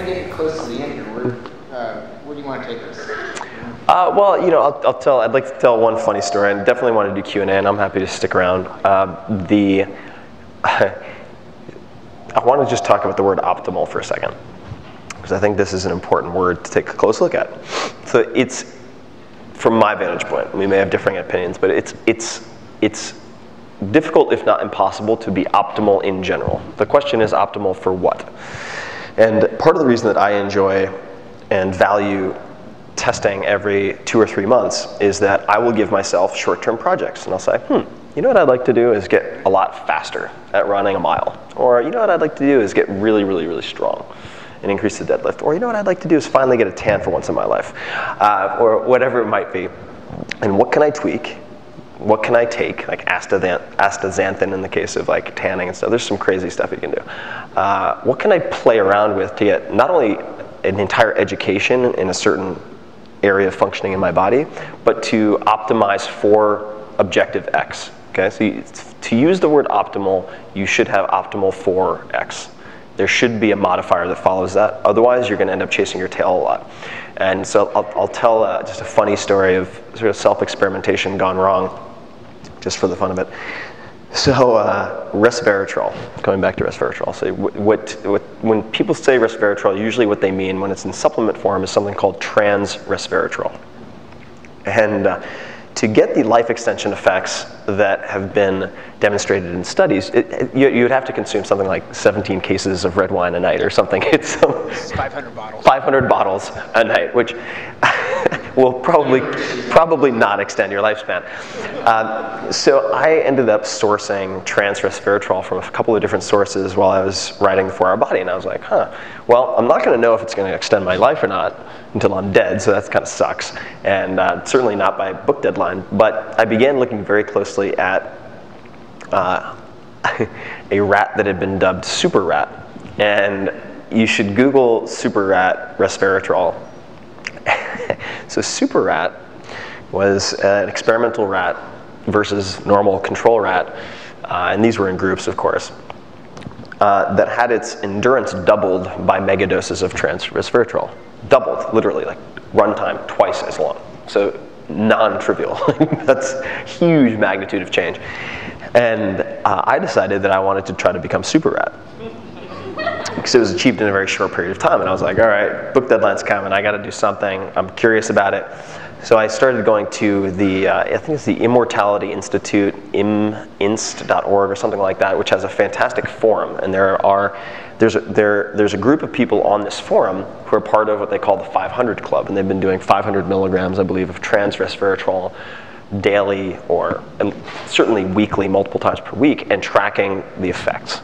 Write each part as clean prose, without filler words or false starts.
of getting close to the end here. Where do you want to take this? Well, you know, I'd like to tell one funny story, and definitely want to do Q&A, and I'm happy to stick around. I want to just talk about the word optimal for a second, because I think this is an important word to take a close look at. So it's, from my vantage point, we may have differing opinions, but it's difficult, if not impossible, to be optimal in general. The question is optimal for what? And part of the reason that I enjoy and value testing every 2 or 3 months is that I will give myself short-term projects, and I'll say, you know what I'd like to do is get a lot faster at running a mile. Or you know what I'd like to do is get really, really, really strong and increase the deadlift. Or you know what I'd like to do is finally get a tan for once in my life. Or whatever it might be. And what can I tweak? What can I take? Like astaxanthin in the case of like tanning and stuff. There's some crazy stuff you can do. What can I play around with to get not only an entire education in a certain area of functioning in my body, but to optimize for objective X. Okay, so to use the word optimal, you should have optimal for X. There should be a modifier that follows that. Otherwise, you're going to end up chasing your tail a lot. And so I'll tell just a funny story of sort of self-experimentation gone wrong, just for the fun of it. So resveratrol, going back to resveratrol. So when people say resveratrol, usually what they mean when it's in supplement form is something called trans resveratrol. And to get the life extension effects that have been demonstrated in studies, you would have to consume something like 17 cases of red wine a night or something. It's 500 bottles. 500 bottles a night, which will probably not extend your lifespan. So I ended up sourcing trans resveratrol from a couple of different sources while I was writing the 4-Hour Body, and I was like, well, I'm not going to know if it's going to extend my life or not until I'm dead, so that kind of sucks, and certainly not by book deadline. But I began looking very closely at a rat that had been dubbed super rat, and you should Google super rat resveratrol. So super rat was an experimental rat versus normal control rat, and these were in groups, of course, that had its endurance doubled by megadoses of trans resveratrol. Doubled, literally, like runtime twice as long. So non-trivial. That's huge magnitude of change. And I decided that I wanted to try to become super rat, because it was achieved in a very short period of time. And I was like, all right, book deadline's coming. I got to do something. I'm curious about it. So I started going to the, I think it's the Immortality Institute, iminst.org or something like that, which has a fantastic forum. And there's a group of people on this forum who are part of what they call the 500 Club. And they've been doing 500 milligrams, I believe, of trans resveratrol daily, or certainly weekly, multiple times per week, and tracking the effects.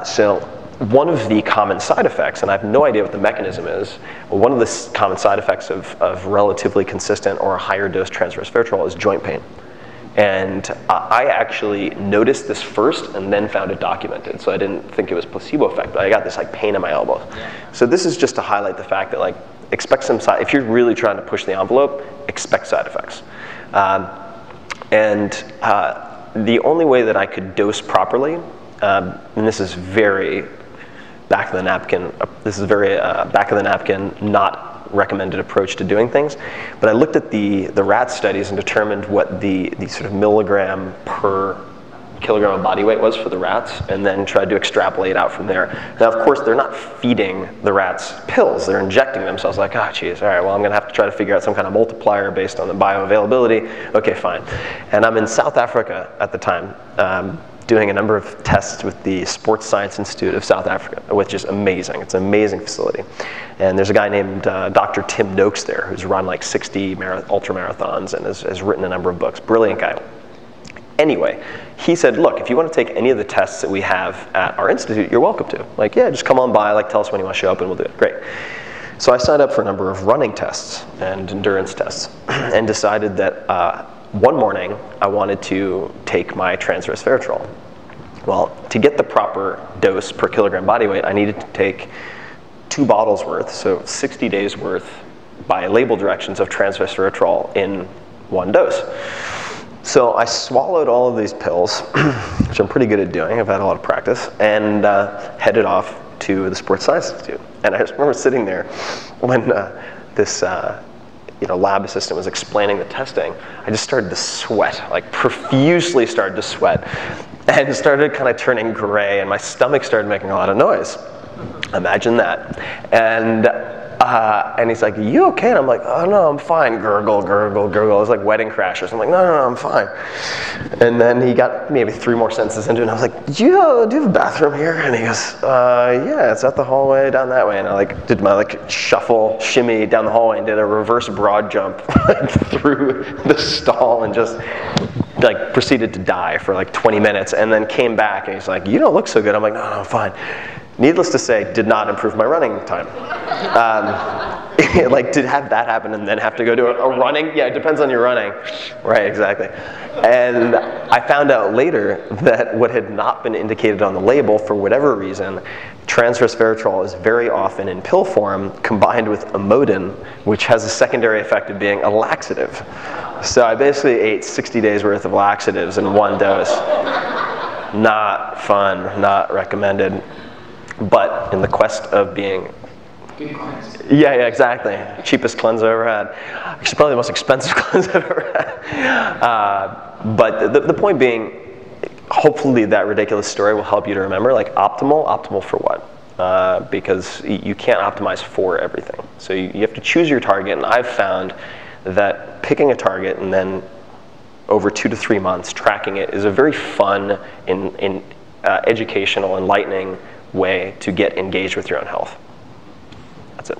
So one of the common side effects, and I have no idea what the mechanism is, but one of the common side effects of relatively consistent or a higher dose trans resveratrol is joint pain. And I actually noticed this first and then found it documented. So I didn't think it was placebo effect, but I got this like pain in my elbow. So this is just to highlight the fact that like expect some side, if you're really trying to push the envelope, expect side effects. The only way that I could dose properly, and this is very back of the napkin, back of the napkin, not recommended approach to doing things, but I looked at the rat studies and determined what the sort of milligram per kilogram of body weight was for the rats, and then tried to extrapolate out from there. Now, of course, they're not feeding the rats pills, they're injecting them, so I was like, oh, geez, all right, well, I'm gonna have to try to figure out some kind of multiplier based on the bioavailability. Okay, fine. And I'm in South Africa at the time, doing a number of tests with the Sports Science Institute of South Africa, which is amazing. It's an amazing facility. And there's a guy named Dr. Tim Noakes there, who's run like 60 ultra marathons and has written a number of books. Brilliant guy. Anyway, he said, look, if you want to take any of the tests that we have at our institute, you're welcome to. Like, yeah, just come on by, like, tell us when you want to show up and we'll do it. Great. So I signed up for a number of running tests and endurance tests and decided that one morning I wanted to take my trans resveratrol. Well, to get the proper dose per kilogram body weight, I needed to take 2 bottles worth, so 60 days worth by label directions of trans resveratrol in one dose. So I swallowed all of these pills, which I'm pretty good at doing. I've had a lot of practice, and headed off to the Sports Science Institute. And I just remember sitting there when this lab assistant was explaining the testing. I just started to sweat, like profusely started to sweat, and started kind of turning gray, and my stomach started making a lot of noise. Imagine that. And he's like, "Are you okay?" And I'm like, "Oh no, I'm fine." Gurgle, gurgle, gurgle. It was like Wedding Crashers. I'm like, no, I'm fine. And then he got maybe 3 more sentences into it, and I was like, do you have a bathroom here? And he goes, yeah, it's out the hallway down that way. And I did my shimmy down the hallway and did a reverse broad jump through the stall and just proceeded to die for 20 minutes, and then came back and he's like, "You don't look so good." I'm like, no, I'm fine. Needless to say, did not improve my running time. Did have that happen and then have to go to a running? Yeah, it depends on your running. Right, exactly. And I found out later that what had not been indicated on the label, for whatever reason, transresveratrol is very often in pill form combined with amodin, which has a secondary effect of being a laxative. So I basically ate 60 days worth of laxatives in one dose. Not fun, not recommended. But in the quest of being... Good cleanse. Yeah, exactly. Cheapest cleanse I've ever had. Actually, probably the most expensive cleanse I've ever had. But the point being, hopefully that ridiculous story will help you to remember, optimal for what? Because you can't optimize for everything. So you have to choose your target, and I've found that picking a target and then over 2 to 3 months tracking it is a very fun and educational, enlightening way to get engaged with your own health. That's it.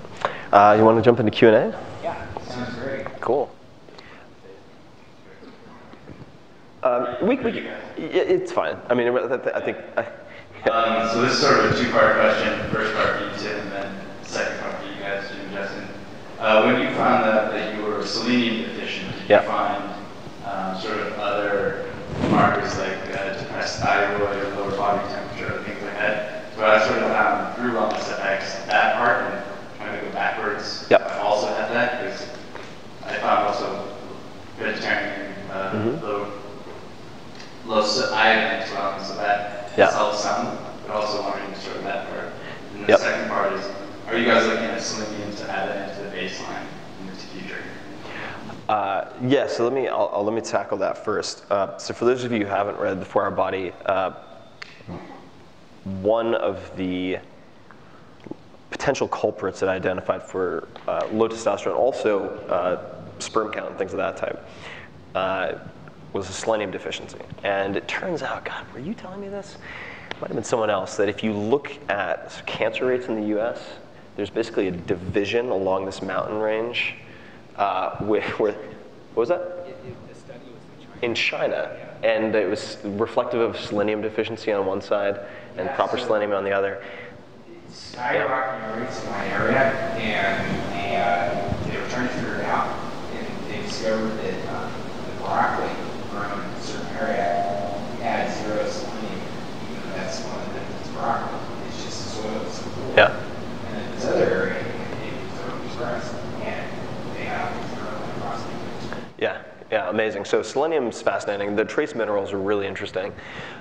You want to jump into Q&A? Yeah, sounds great. Cool. It's fine. I mean, I think. So this is sort of a 2-part question. First part for you, Tim, and then second part for you guys, Jim and Justin. When you found that you were selenium deficient, did you find sort of other markers like depressed thyroid or lower body temperature or things like that? So I sort of found through WellnessFX that part, and trying to go backwards. Yep. I also had that because I found also vegetarian low iodine as well, so that helps some, but also wondering sort of that part. And the second part is, are you guys looking at selenium to add that into the baseline in the future? Yeah, so let me tackle that first. So for those of you who haven't read The 4-Hour Body, one of the potential culprits that I identified for low testosterone, also sperm count and things of that type, was a selenium deficiency. And it turns out, God, were you telling me this? It might have been someone else, that if you look at cancer rates in the US, there's basically a division along this mountain range where what was that? The study was in China. And it was reflective of selenium deficiency on one side and proper selenium on the other. skyrocketing rates in my area, and they were trying to figure it out, and they discovered that the broccoli grown in a certain area had 0 selenium, even though that's one of the benefits of broccoli. It's just the soil is so cool. Yeah. And then this other area, it was grass, and they have 0 across the country. Yeah. Yeah, amazing. So selenium's fascinating. The trace minerals are really interesting.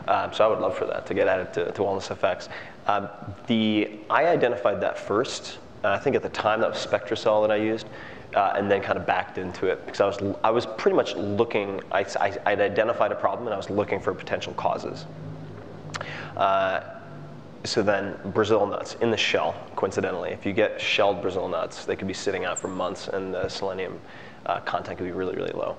So I would love for that to get added to WellnessFX. I identified that first. I think at the time that was SpectraCell that I used, and then kind of backed into it because I was pretty much looking. I'd identified a problem and I was looking for potential causes. So then Brazil nuts in the shell, coincidentally. If you get shelled Brazil nuts, they could be sitting out for months and the selenium content could be really, really low.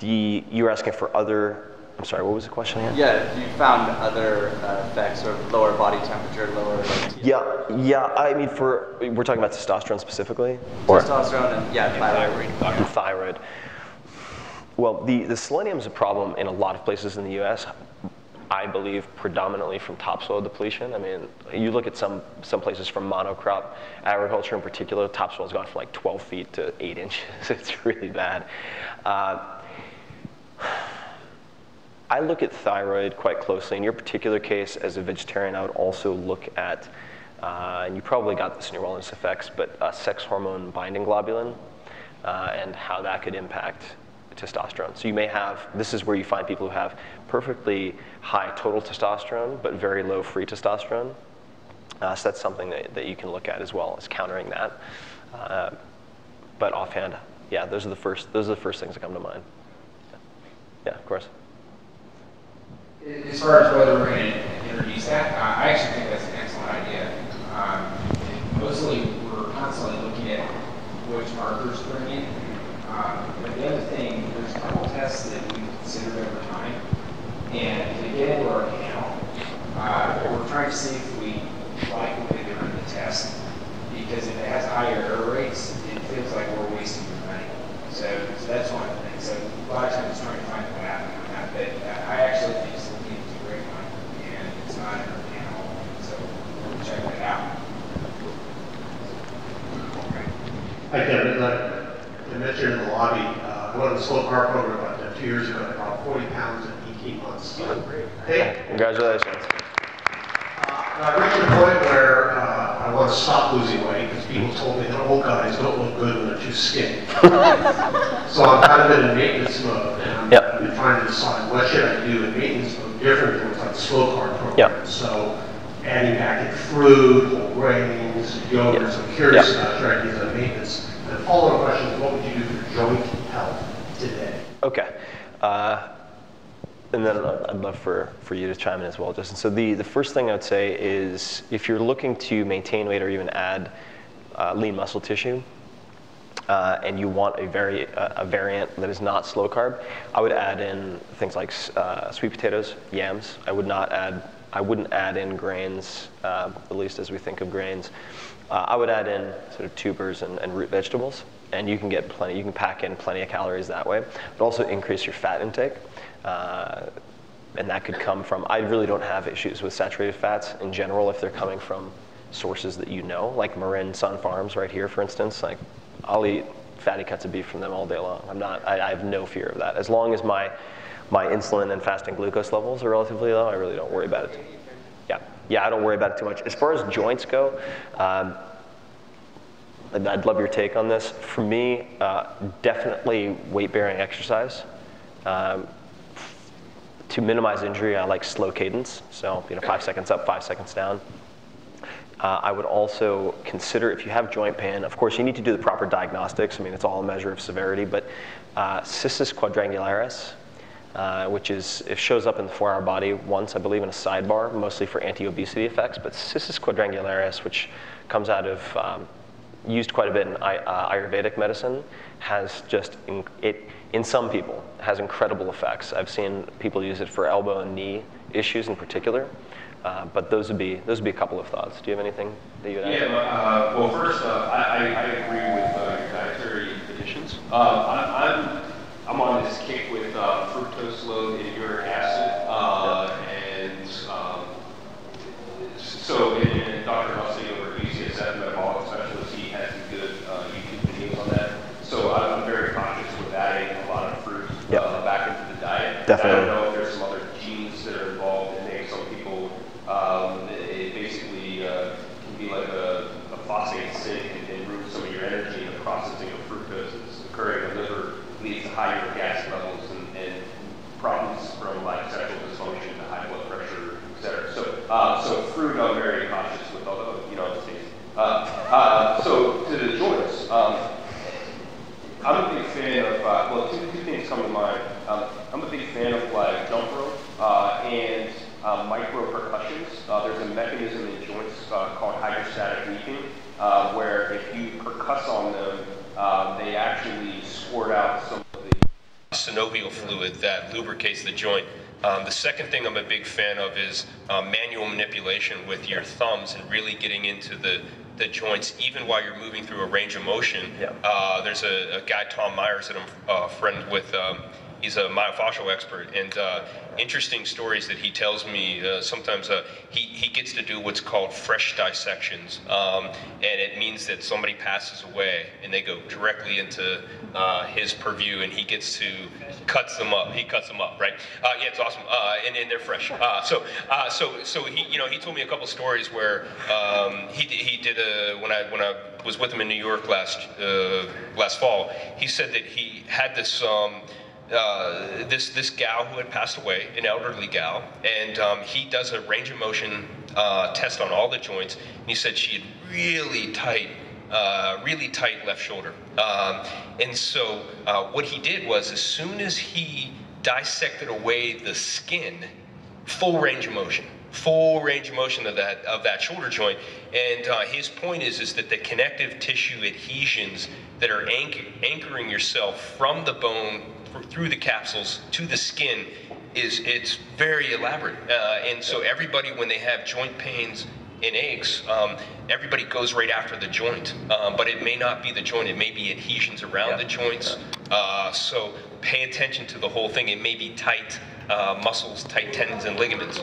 You were asking for other, I'm sorry, what was the question again? Yeah, you found other effects of lower body temperature, lower... Yeah, I mean we're talking about testosterone specifically? Testosterone and thyroid. And thyroid. Well, the selenium is a problem in a lot of places in the US. I believe predominantly from topsoil depletion. I mean, you look at some places from monocrop agriculture in particular, topsoil's gone from like 12 feet to 8 inches. It's really bad. I look at thyroid quite closely. In your particular case, as a vegetarian, I would also look at, and you probably got this in your WellnessFX, but sex hormone binding globulin and how that could impact testosterone. So you may have, this is where you find people who have perfectly high total testosterone, but very low free testosterone. So that's something that you can look at as well as countering that. But offhand, yeah, those are the first things that come to mind. Yeah, of course. As far as whether we're going to introduce that, I actually think that's an excellent idea. Mostly, we're constantly looking at which markers to bring in. But the other thing, there's a couple tests that we've considered over time. And to get into our panel, we're trying to see if we like what they do in the test. Because if it has higher error rates, it feels like we're wasting your money. So that's one of the things. So a lot of times trying to find what happened on that. But I actually think it's looking into a great one. And it's not in our panel. So we'll check that out. Hi, Kevin. I mentioned in the lobby, I went on the slow carb program about 2 years ago. I brought 40 pounds in 18 months. Hey. Congratulations. I reached a point where I want to stop losing weight because people told me that old guys don't look good when they're too skinny. So I'm kind of in a maintenance mode, and I've been trying to decide what should I do in maintenance mode different than with like the slow carb program. So adding back in fruit, whole grains, yogurts. I'm curious about strategies on maintenance. And the follow-up question is, what would you do for joint health today? Okay. And then I'd love for you to chime in as well, Justin. So the first thing I would say is if you're looking to maintain weight or even add lean muscle tissue, and you want a variant that is not slow carb, I would add in things like sweet potatoes, yams. I wouldn't add in grains, at least as we think of grains. I would add in sort of tubers and root vegetables, and you can get plenty. You can pack in plenty of calories that way, but also increase your fat intake. And that could come from, I really don't have issues with saturated fats in general if they're coming from sources that you know, like Marin Sun Farms right here, for instance. Like, I'll eat fatty cuts of beef from them all day long. I have no fear of that. As long as my insulin and fasting glucose levels are relatively low, I really don't worry about it. Yeah, I don't worry about it too much. As far as joints go, I'd love your take on this. For me, definitely weight-bearing exercise. To minimize injury, I like slow cadence. So 5 seconds up, 5 seconds down. I would also consider, if you have joint pain, of course you need to do the proper diagnostics. I mean, it's all a measure of severity, but cysts quadrangularis, which it shows up in the 4-hour body once, I believe, in a sidebar, mostly for anti-obesity effects. But cysts quadrangularis, which comes out of used quite a bit in Ayurvedic medicine, has just in some people has incredible effects. I've seen people use it for elbow and knee issues in particular. But those would be a couple of thoughts. Do you have anything that you would add? Yeah. Well, first, I agree with your dietary additions. I'm on this kick with fructose load in uric acid, and so and Dr. Hussey over at UCSF, metabolic specialist, he has some good YouTube videos on that. So I'm very conscious with adding a lot of fruit back into the diet. Definitely. I don't know if there's some other genes that are involved in it. Some people, it basically can be like a phosphate sink and ruin some of your energy in the processing of fructose that's occurring in the liver, leads to higher gas levels and problems from like sexual dysfunction to high blood pressure, etc. So fruit, I'm very cautious with, although it's tasty. So to the joints, I'm a big fan of, two things come to mind. I'm a big fan of like jump rope and micro percussions. There's a mechanism in joints called hydrostatic leaping, where if you percuss on them, they actually squirt out some of the synovial fluid that lubricates the joint. The second thing I'm a big fan of is manual manipulation with your thumbs and really getting into the joints, even while you're moving through a range of motion. There's a guy, Tom Myers, that I'm friend with. He's a myofascial expert, and interesting stories that he tells me. Sometimes he gets to do what's called fresh dissections, and it means that somebody passes away and they go directly into his purview, and he gets to cuts them up. He cuts them up, right? Yeah, it's awesome, and they're fresh. So he told me a couple stories where he did when I was with him in New York last fall. He said that he had this this gal who had passed away, an elderly gal, and he does a range of motion test on all the joints, and he said she had really tight left shoulder. And so what he did was, as soon as he dissected away the skin, full range of motion of that shoulder joint. And his point is that the connective tissue adhesions that are anchoring yourself from the bone through the capsules to the skin it's very elaborate. And so everybody, when they have joint pains and aches, everybody goes right after the joint, but it may not be the joint, it may be adhesions around the joints. So pay attention to the whole thing. It may be tight muscles, tight tendons and ligaments.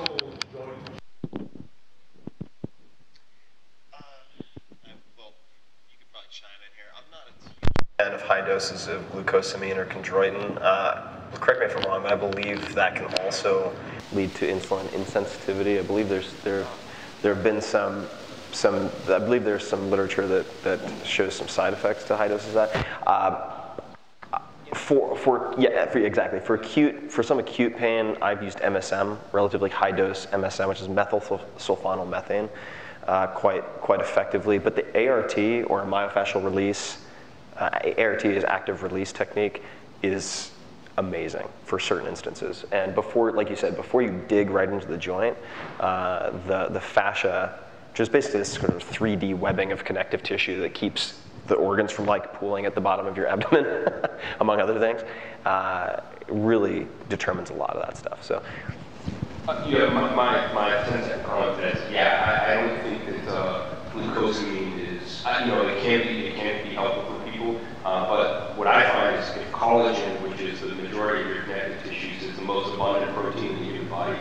Fan of high doses of glucosamine or chondroitin. Correct me if I'm wrong, but I believe that can also lead to insulin insensitivity. I believe there have been some I believe there's some literature that shows some side effects to high doses of that. For some acute pain, I've used MSM, relatively high dose MSM, which is methylsulfonylmethane, quite effectively. But the ART, or myofascial release, ART is active release technique, is amazing for certain instances. And before, like you said, before you dig right into the joint, the fascia, which is basically this sort of 3D webbing of connective tissue that keeps the organs from like pooling at the bottom of your abdomen, among other things, really determines a lot of that stuff. So. Yeah, my 10-second comment is, I don't think that glucosamine is, it can be helpful for people, but what I find is if collagen, which is the majority of your connective tissues, is the most abundant protein in the human body,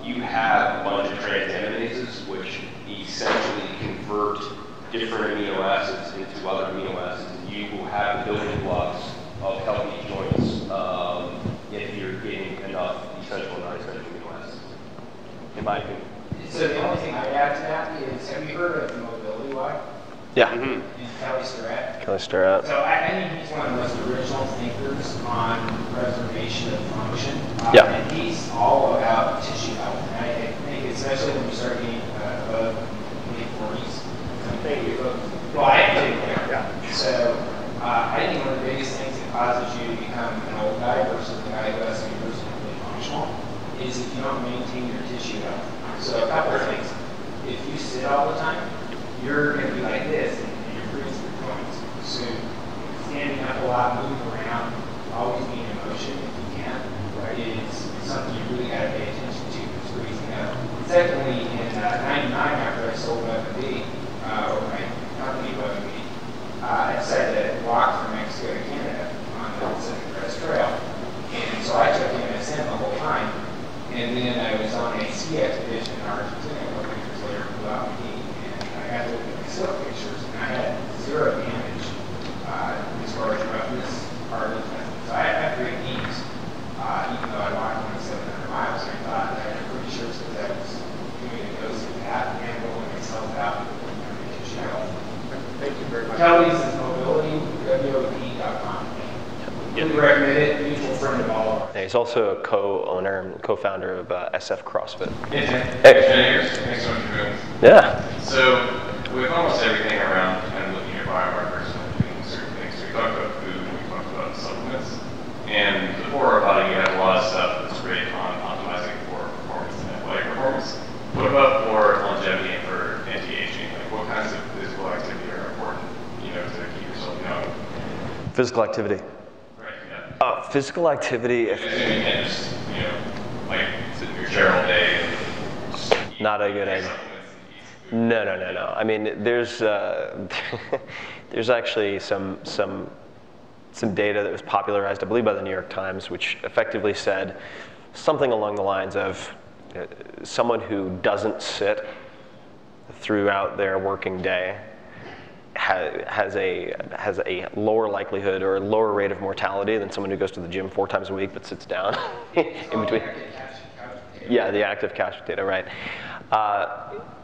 you have a bunch of transaminases, which essentially convert different amino acids into other amino acids, and you will have the building blocks of healthy joints if you're getting enough essential and non-essential amino acids, in my opinion. So the only thing I'd add to that is, have you heard of Mobility Y? Yeah. And Kelly Starrett? Kelly Starrett. So I think he's one of the most original thinkers on preservation of function. And he's all about tissue health. And I think especially when you start getting above mid-40s. Well, I did there. Yeah. So I think one of the biggest things that causes you to become an old guy versus the guy who has to be really functional is if you don't maintain your tissue health. So a couple of things. If you sit all the time, you're going to be like this, and you're freezing your joints. So standing up a lot, moving around, always being in motion if you can, is something you really got to pay attention to. It's freezing up. Secondly, in '99, after I sold WebMD, or my company WebMD, I decided to walk from Mexico to Canada on the Pacific Crest Trail. And so I took MSM the whole time. And then I was on a ski expedition in Argentina a couple years later without me. I had to look at my silk pictures, and I had 0 damage as far as roughness, hardness. So I had great knees, even though I walked 2,700 miles. I thought that I'm pretty sure it's because I was doing a dose of that and rolling myself out with my tissue health. Thank you very much. Kelly's is mobility, WOD.com. We recommend it, mutual friend of all of ours. Yeah, he's also a co-owner and co-founder of SF CrossFit. Hey. Thanks so much for doing this. Yeah. So with almost everything around kind of looking at biomarkers and doing certain things, we talked about food, we talked about supplements, and before our body, you have a lot of stuff that's great on optimizing for performance and athletic performance. What about for longevity and for anti-aging? Like what kinds of physical activity are important, to keep yourself young? Physical activity. Physical activity. You can't just, like sit in your chair all day and not a good idea. No. I mean, there's actually some data that was popularized, I believe, by the New York Times, which effectively said something along the lines of someone who doesn't sit throughout their working day has a lower likelihood or a lower rate of mortality than someone who goes to the gym 4 times a week but sits down in between. Yeah, the active couch potato, right?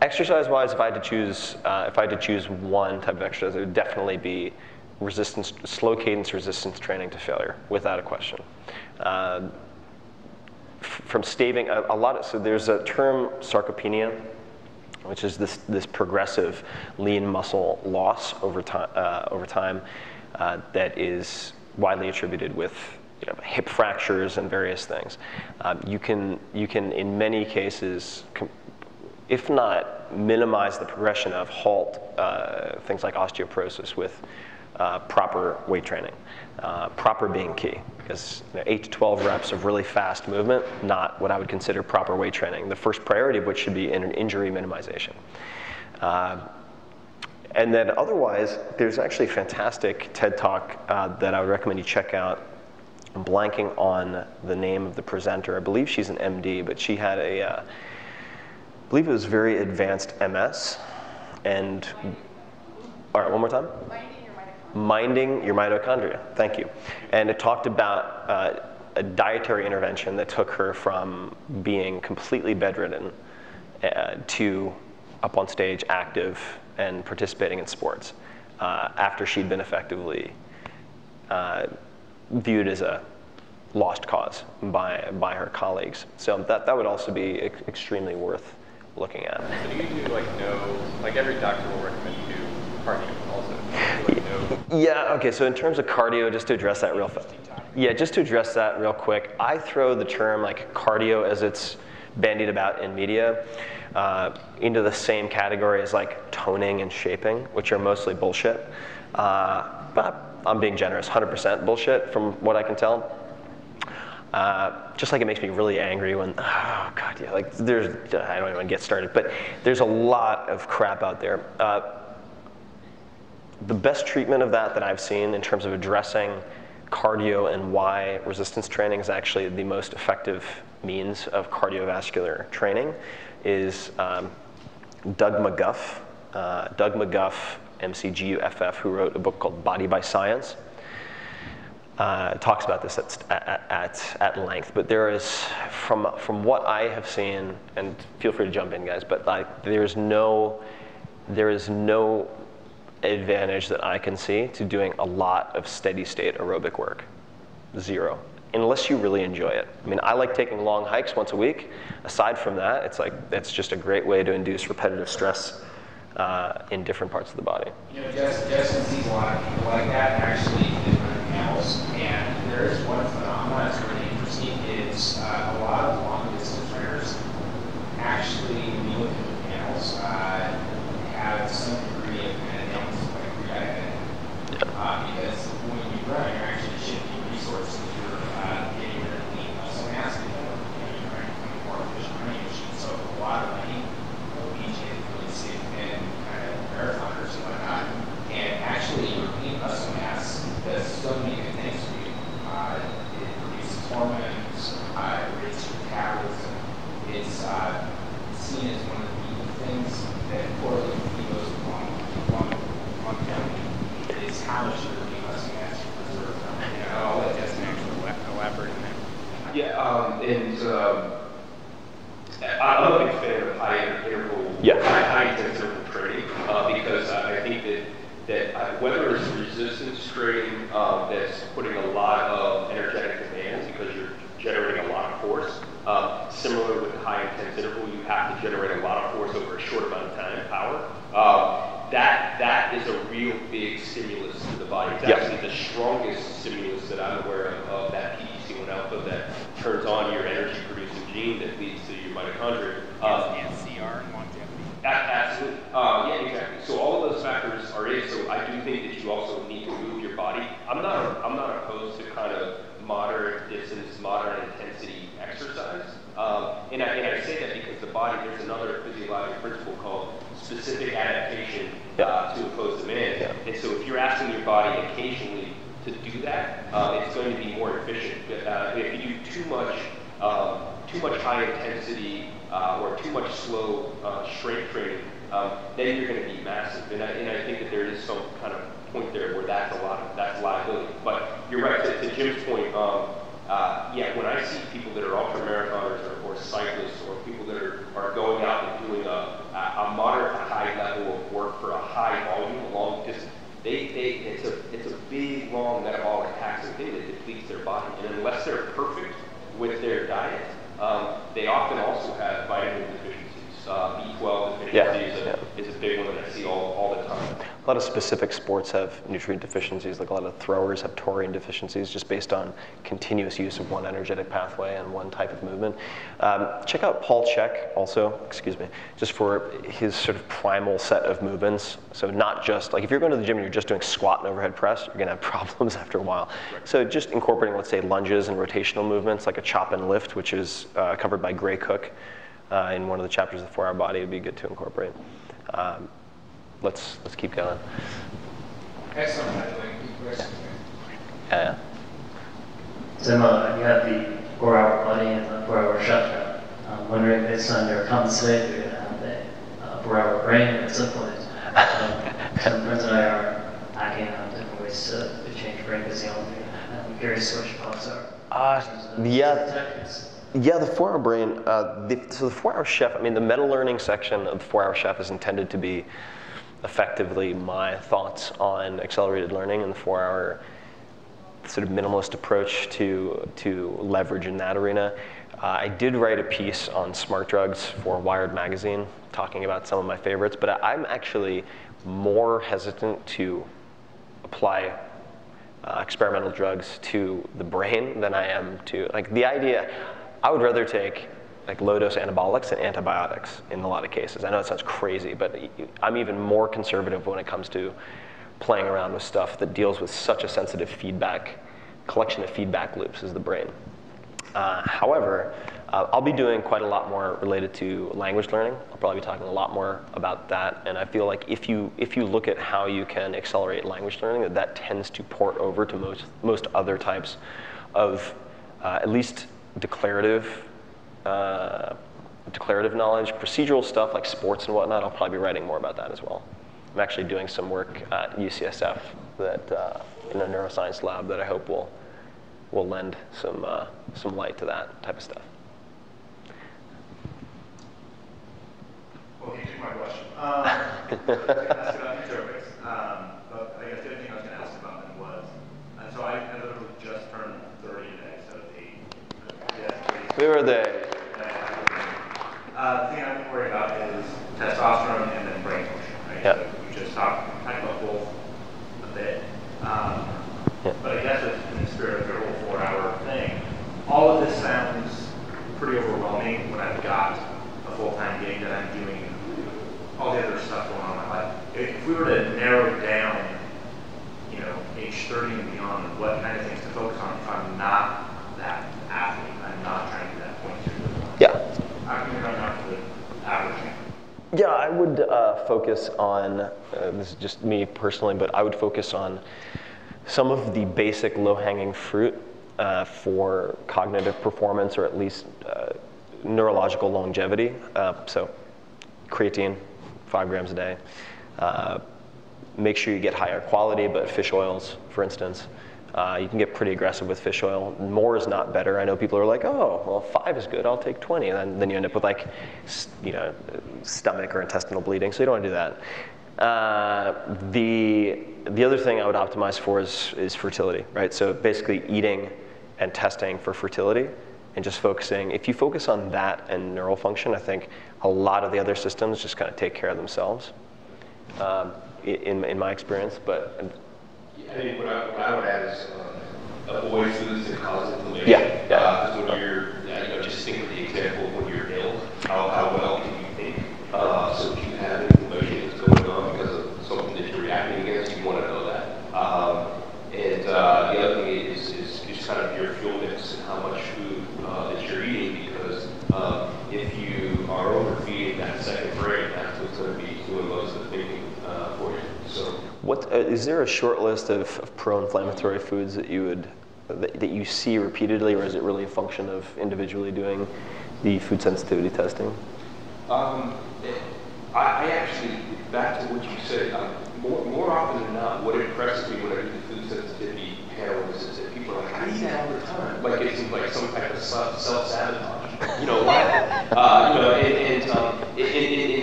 Exercise-wise, if I had to choose one type of exercise, it would definitely be slow cadence resistance training to failure, without a question. From staving so there's a term sarcopenia, which is this progressive lean muscle loss over time that is widely attributed with hip fractures and various things. You can in many cases, if not minimize the progression of, halt things like osteoporosis with proper weight training. Proper being key, because 8 to 12 reps of really fast movement, not what I would consider proper weight training. The first priority of which should be injury minimization. And then otherwise, there's actually a fantastic TED Talk that I would recommend you check out. I'm blanking on the name of the presenter. I believe she's an MD, but she had I believe it was very advanced MS. And, all right, one more time. Minding your mitochondria, thank you. And it talked about a dietary intervention that took her from being completely bedridden to up on stage, active, and participating in sports after she'd been effectively viewed as a lost cause by her colleagues. So that would also be extremely worth looking at. So do you do like every doctor will recommend you do cardio also? Yeah, okay, so in terms of cardio, just to address that real fast. Yeah, just to address that real quick, I throw the term like cardio as it's bandied about in media into the same category as like toning and shaping, which are mostly bullshit. But I'm being generous, 100% bullshit from what I can tell. Just like it makes me really angry when, oh God, yeah, like I don't even want to get started, but there's a lot of crap out there. The best treatment of that I've seen in terms of addressing cardio and why resistance training is actually the most effective means of cardiovascular training is Doug McGuff, MCGUFF, who wrote a book called Body by Science. Talks about this at length, but there is, from what I have seen, and feel free to jump in, guys, but there is no advantage that I can see to doing a lot of steady state aerobic work. Zero. Unless you really enjoy it. I mean, I like taking long hikes once a week. Aside from that, it's just a great way to induce repetitive stress in different parts of the body. Justin sees a lot of people like that, actually, in different panels. And there is one phenomenon that's really interesting is a lot of long distance runners actually, when you look at the panels, have some degree of because when you run, you're actually shifting resources. You're getting rid of lean muscle mass, and you're running from a more efficient running machine. So a lot of money BJ really safe in kind of marathoners and whatnot. And actually, your lean muscle mass does so many good things for you. It produces hormones, it raises your metabolism. It's seen as one of the things that correlate with those longevity. Is how much you're lean muscle mass you preserve. I'll let Justin actually elaborate on that. Yeah, I'm a big fan of high intense interval training because I think that whether it's resistance training that's putting a lot of energetic demands because you're generating a lot of force. Similar with the high intense interval, you have to generate a lot of force over a short amount of time and power. That is a real big stimulus to the body. It's actually the strongest stimulus that I'm aware of that PGC1 alpha that turns on your energy producing gene that leads to your mitochondria. And CR and longevity. Absolutely. Yeah, exactly. So all of those factors are in. So I do think that you also need to move your body. I'm not opposed to kind of moderate distance, moderate intensity exercise. And I say that because the body, there's another physiological principle called specific adaptation to impose demand. And so if you're asking your body occasionally to do that, it's going to be more efficient. If you do too much high intensity or too much slow strength training, then you're going to be massive. And I think that there is some kind of point there where that's liability. But you're right, to Jim's point, when I see people that are ultra marathoners or cyclists or people that are going out and doing a moderate to high level of work for a high volume, a long distance, it's a A lot of specific sports have nutrient deficiencies, like a lot of throwers have taurine deficiencies just based on continuous use of one energetic pathway and one type of movement. Check out Paul Chek also, just for his sort of primal set of movements. So not just, like if you're going to the gym and you're just doing squat and overhead press, you're gonna have problems after a while. So just incorporating, let's say, lunges and rotational movements, like a chop and lift, which is covered by Gray Cook in one of the chapters of the 4-Hour Body, would be good to incorporate. Let's keep going. Excellent. Yeah. So you have the 4-Hour Body and the 4-Hour shutdown. I'm wondering, based on your comments today, you're going to have a 4-Hour brain at some point. Some friends and I are hacking on different ways to change brain physiology. I'm curious what your thoughts are. Yeah, the 4-Hour brain. So the 4-Hour Chef, I mean, the meta-learning section of the 4-Hour Chef is intended to be effectively my thoughts on accelerated learning and the 4-hour sort of minimalist approach to leverage in that arena. I did write a piece on smart drugs for Wired magazine, talking about some of my favorites, but I'm actually more hesitant to apply experimental drugs to the brain than I am to, like, the idea. I would rather take like low-dose anabolics and antibiotics in a lot of cases. I know it sounds crazy, but I'm even more conservative when it comes to playing around with stuff that deals with such a sensitive collection of feedback loops as the brain. However, I'll be doing quite a lot more related to language learning. I'll probably be talking a lot more about that, and I feel like if you look at how you can accelerate language learning, that tends to port over to most other types of at least declarative knowledge, procedural stuff like sports and whatnot. I'll probably be writing more about that as well. I'm actually doing some work at UCSF that in a neuroscience lab that I hope will lend some light to that type of stuff. Well, you took my question. I was going to ask about nootropics, but I guess the other thing I was going to ask about then was, so I literally just turned 30 today, so We were there. The thing I'm worried about is testosterone and then brain function, right? Yep. So we just talked about both a bit. But I guess in the spirit of your whole 4-hour thing, all of this sounds pretty overwhelming when I've got a full-time gig that I'm doing all the other stuff going on in my life. If we were to narrow it down, age 30 and beyond, what kind of things to focus on if I'm not that athlete, I'm not trying to get that point through. Yeah. How can we run out to the average? Yeah, I would focus on, this is just me personally, but I would focus on some of the basic low-hanging fruit for cognitive performance, or at least neurological longevity. So creatine, 5 grams a day. Make sure you get higher quality, but fish oils, for instance. You can get pretty aggressive with fish oil. More is not better. I know people are like, oh, well, 5 is good, I'll take 20. And then you end up with like, stomach or intestinal bleeding, so you don't want to do that. The other thing I would optimize for is fertility, right? So basically eating and testing for fertility and just focusing. If you focus on that and neural function, I think a lot of the other systems just kind of take care of themselves, in my experience. But I mean, what I would add is avoid foods that cause inflammation. Yeah. Because when you're, just think of the example of when you're ill, how well can you think? So if you have inflammation that's going on because of something that you're reacting against, you want to know that. And the other thing is just kind of your fuel mix and how much food that you're eating, because if you are overfeeding that second brain, that's what's going to be doing most of the thinking for you. So, is there a short list of pro-inflammatory foods that that you see repeatedly, or is it really a function of individually doing the food sensitivity testing? I actually, back to what you said, more often than not, what impresses me when I do the food sensitivity panel is that people are like, I eat that all the time. Like it's like some type of self-sabotage. You know what? And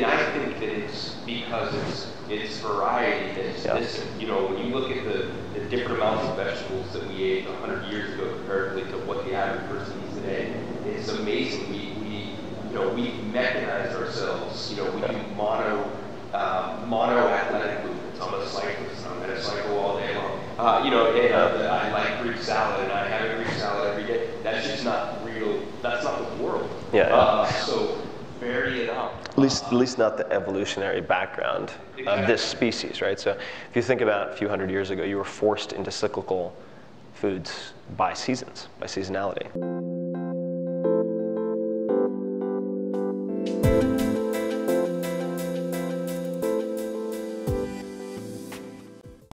I think that it's because it's variety that's missing. When you look at the different amounts of vegetables that we ate 100 years ago comparatively to what the average person eats today, it's amazing. We've mechanized ourselves. We do mono athletic movements, almost So vary it out. At least not the evolutionary background of this species, right? So if you think about a few hundred years ago, you were forced into cyclical foods by seasons, by seasonality.